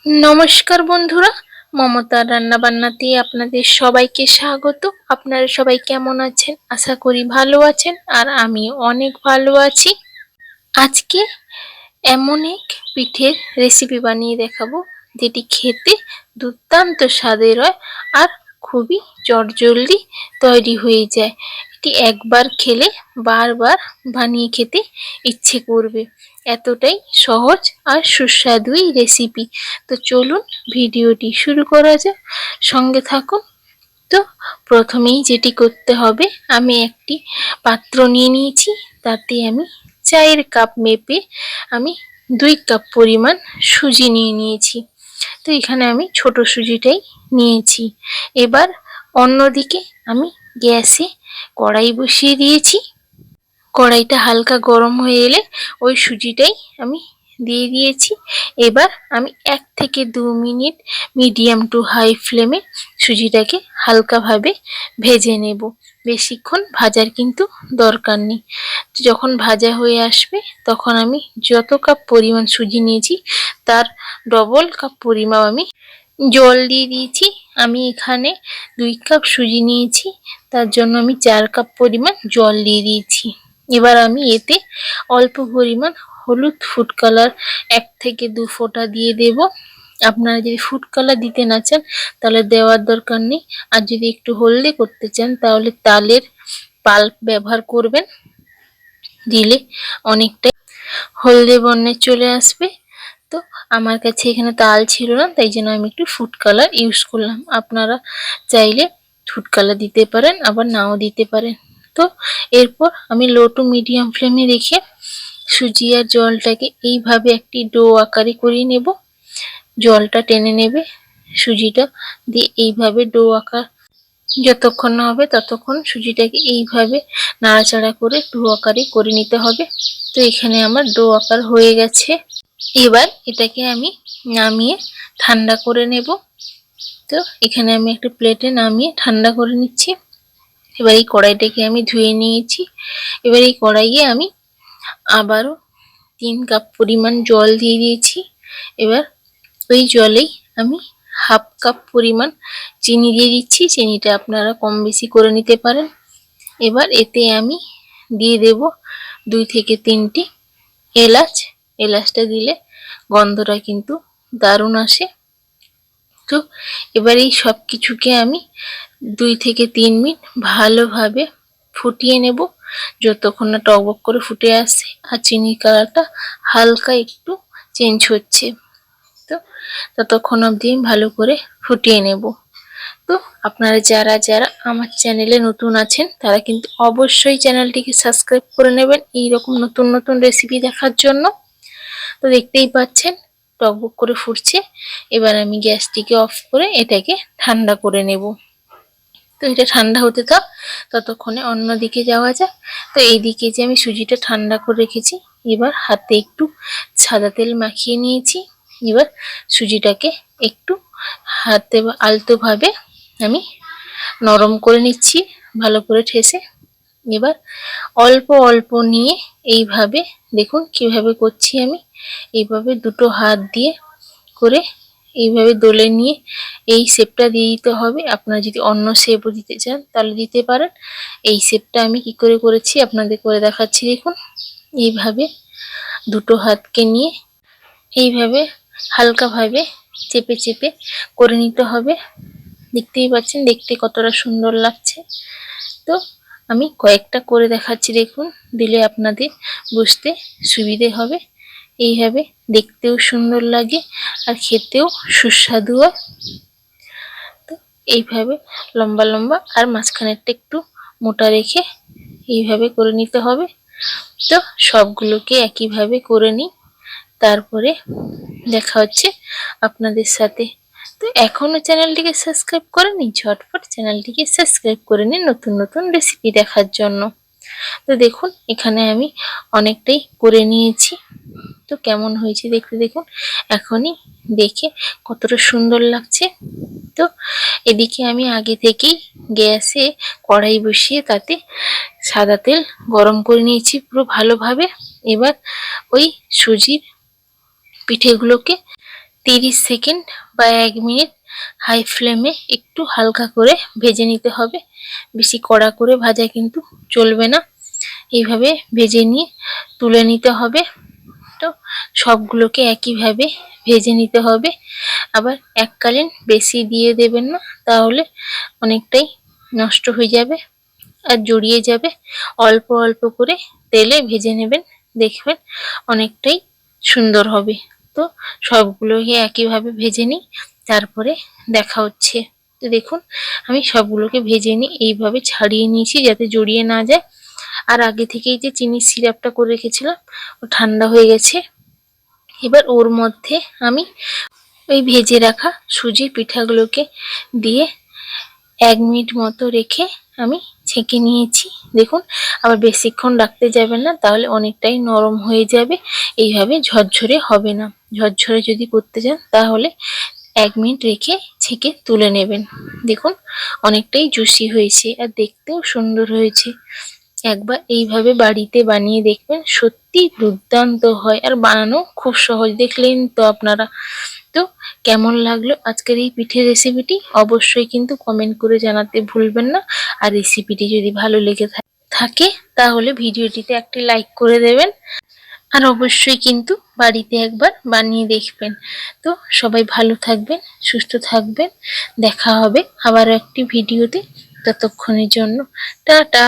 নমস্কার বন্ধুরা, মমতার রান্নাবান্নাতে আপনাদের সবাইকে স্বাগত। আপনারা সবাই কেমন আছেন? আশা করি ভালো আছেন, আর আমি অনেক ভালো আছি। আজকে এমন এক পিঠের রেসিপি বানিয়ে দেখাবো, যেটি খেতে দুর্দান্ত স্বাদের হয় আর খুবই চটজলদি তৈরি হয়ে যায়। এটি একবার খেলে বারবার বানিয়ে খেতে ইচ্ছে করবে, এতটাই সহজ আর সুস্বাদু এই রেসিপি। তো চলুন ভিডিওটি শুরু করা যাক, সঙ্গে থাকুন। তো প্রথমেই যেটি করতে হবে, আমি একটি পাত্র নিয়ে নিয়েছি, তাতে আমি চায়ের কাপ মেপে আমি 2 কাপ পরিমাণ সুজি নিয়ে নিয়েছি। তো এখানে আমি ছোট সুজিটাই নিয়েছি। এবার অন্যদিকে আমি গ্যাসে কড়াই বসিয়ে দিয়েছি। কড়াইটা হালকা গরম হয়ে এলে ওই সুজিটাই আমি দিয়ে দিয়েছি। এবার আমি 1 থেকে 2 মিনিট মিডিয়াম টু হাই ফ্লেমে সুজিটাকে হালকাভাবে ভেজে নেব। বেশিক্ষণ ভাজার কিন্তু দরকার নেই। যখন ভাজা হয়ে আসবে তখন আমি যত কাপ পরিমাণ সুজি নিয়েছি তার ডবল কাপ পরিমাণ আমি জল দিয়ে দিয়েছি। আমি এখানে 2 কাপ সুজি নিয়েছি, তার জন্য আমি 4 কাপ পরিমাণ জল দিয়ে দিয়েছি। এবার আমি এতে অল্প পরিমাণ হলুদ ফুড কালার 1 থেকে 2 ফোঁটা দিয়ে দেব। আপনারা যদি ফুড কালার দিতে না চান তাহলে দেওয়ার দরকার নেই, আর যদি একটু হলদে করতে চান তাহলে তালের পাল্প ব্যবহার করবেন, দিলে অনেকটাই হলদে বর্ণে চলে আসবে। তো আমার কাছে এখানে তাল ছিল না, তাই জন্য আমি একটু ফুড কালার ইউজ করলাম। আপনারা চাইলে ফুড কালার দিতে পারেন, আবার নাও দিতে পারেন। তো এরপর আমি লো টু মিডিয়াম ফ্লেমে রেখে সুজি আর জলটাকে এইভাবে একটি ডো আকারে করিয়ে নেব। জলটা টেনে নেবে সুজিটা দিয়ে, এইভাবে ডো আকার যতক্ষণ না হবে ততক্ষণ সুজিটাকে এইভাবে নাড়াচাড়া করে ডো আকারে করে নিতে হবে। তো এখানে আমার ডো আকার হয়ে গেছে। এবার এটাকে আমি নামিয়ে ঠান্ডা করে নেব। তো এখানে আমি একটা প্লেটে নামিয়ে ঠান্ডা করে নিচ্ছি। এবার এই কড়াইটাকে আমি ধুয়ে নিয়েছি। এবার এই কড়াইয়ে আমি আবারও 3 কাপ পরিমাণ জল দিয়ে দিয়েছি। এবার ওই জলেই আমি হাফ কাপ পরিমাণ চিনি দিয়ে দিচ্ছি। চিনিটা আপনারা কম বেশি করে নিতে পারেন। এবার এতে আমি দিয়ে দেব 2 থেকে 3টি এলাচ। এলাচটা দিলে গন্ধটা কিন্তু দারুণ আসে। তো এবার এই সব কিছুকে আমি 2 থেকে 3 মিনিট ভালোভাবে ফুটিয়ে নেব, যতক্ষণ না টকবক করে ফুটে আসে আর চিনির কালারটা হালকা একটু চেঞ্জ হচ্ছে। তো ততক্ষণ অবধি ভালো করে ফুটিয়ে নেব। তো আপনারা যারা যারা আমার চ্যানেলে নতুন আছেন তারা কিন্তু অবশ্যই চ্যানেলটিকে সাবস্ক্রাইব করে নেবেন এইরকম নতুন নতুন রেসিপি দেখার জন্য। তো দেখতেই পাচ্ছেন টকবক করে ফুটছে। এবার আমি গ্যাসটিকে অফ করে এটাকে ঠান্ডা করে নেব। তো এটা ঠান্ডা হতে থাক, ততক্ষণে অন্য দিকে যাওয়া যাক। তো এইদিকে যে আমি সুজিটা ঠান্ডা করে রেখেছি, এবার হাতে একটু সাদা তেল মাখিয়ে নিয়েছি। এবার সুজিটাকে একটু হাতে আলতোভাবে আমি নরম করে নিচ্ছি, ভালো করে ঠেসে। এবার অল্প অল্প নিয়ে এইভাবে দেখুন কিভাবে করছি আমি। এইভাবে দুটো হাত দিয়ে করে এইভাবে দোলে নিয়ে এই শেপটা দিয়ে দিতে হবে। আপনারা যদি অন্য শেপও দিতে চান তাহলে দিতে পারেন। এই শেপটা আমি কি করে করেছি আপনাদের করে দেখাচ্ছি দেখুন। এইভাবে দুটো হাতকে নিয়ে এইভাবে হালকাভাবে চেপে চেপে করে নিতে হবে। দেখতেই পাচ্ছেন দেখতে কতটা সুন্দর লাগছে। তো আমি কয়েকটা করে দেখাচ্ছি দেখুন, দিলে আপনাদের বুঝতে সুবিধে হবে। এইভাবে দেখতেও সুন্দর লাগে আর খেতেও সুস্বাদু হয়। তো এইভাবে লম্বা লম্বা আর মাঝখানেরটা একটু মোটা রেখে এইভাবে করে নিতে হবে। তো সবগুলোকে একইভাবে করে নিই, তারপরে দেখা হচ্ছে আপনাদের সাথে। তো এখনো চ্যানেলটিকে সাবস্ক্রাইব করেনি, ঝটপট চ্যানেলটিকে সাবস্ক্রাইব করে নিন নতুন নতুন রেসিপি দেখার জন্য। তো দেখুন এখানে আমি অনেকটাই করে নিয়েছি। তো কেমন হয়েছে দেখতে দেখুন, এখনই দেখে কতটা সুন্দর লাগছে। তো এদিকে আমি আগে থেকেই গ্যাসে কড়াই বসিয়ে তাতে সাদা তেল গরম করে নিয়েছি পুরো ভালোভাবে। এবার ওই সুজির পিঠেগুলোকে 30 সেকেন্ড বা 1 মিনিট হাই ফ্লেমে একটু হালকা করে ভেজে নিতে হবে। বেশি কড়া করে ভাজা কিন্তু চলবে না। এইভাবে ভেজে নিয়ে তুলে নিতে হবে। তো সবগুলোকে একইভাবে ভেজে নিতে হবে। আবার এককালীন বেশি দিয়ে দেবেন না, তাহলে অনেকটাই নষ্ট হয়ে যাবে আর জড়িয়ে যাবে। অল্প অল্প করে তেলে ভেজে নেবেন, দেখবেন অনেকটাই সুন্দর হবে। তো সবগুলোকে একইভাবে ভেজে নিই, তারপরে দেখা হচ্ছে। তো দেখুন আমি সবগুলোকে ভেজে নিই, এইভাবে ছাড়িয়ে নিয়েছি যাতে জড়িয়ে না যায়। আর আগে থেকেই যে চিনির সিরাপটা করে রেখেছিলাম ও ঠান্ডা হয়ে গেছে। এবার ওর মধ্যে আমি ওই ভেজে রাখা সুজির পিঠাগুলোকে দিয়ে 1 মিনিট মতো রেখে আমি ছেঁকে নিয়েছি। দেখুন আবার বেশিক্ষণ রাখতে যাবেন না, তাহলে অনেকটাই নরম হয়ে যাবে। এইভাবে ঝরঝরে হবে না। ঝরঝরে যদি করতে চান তাহলে 1 মিনিট রেখে ছেঁকে তুলে নেবেন। দেখুন অনেকটাই জুসি হয়েছে আর দেখতেও সুন্দর হয়েছে। একবার এইভাবে বাড়িতে বানিয়ে দেখবেন, সত্যি দুর্দান্ত হয় আর বানানো খুব সহজ। দেখলেন তো আপনারা। তো কেমন লাগলো আজকের এই পিঠের রেসিপিটি অবশ্যই কিন্তু কমেন্ট করে জানাতে ভুলবেন না। আর রেসিপিটি যদি ভালো লেগে থাকে তাহলে ভিডিওটিতে একটি লাইক করে দেবেন। আর অবশ্যই কিন্তু বাড়িতে একবার বানিয়ে দেখবেন। তো সবাই ভালো থাকবেন, সুস্থ থাকবেন। দেখা হবে আবার একটি ভিডিওতে। ততক্ষণের জন্য টাটা।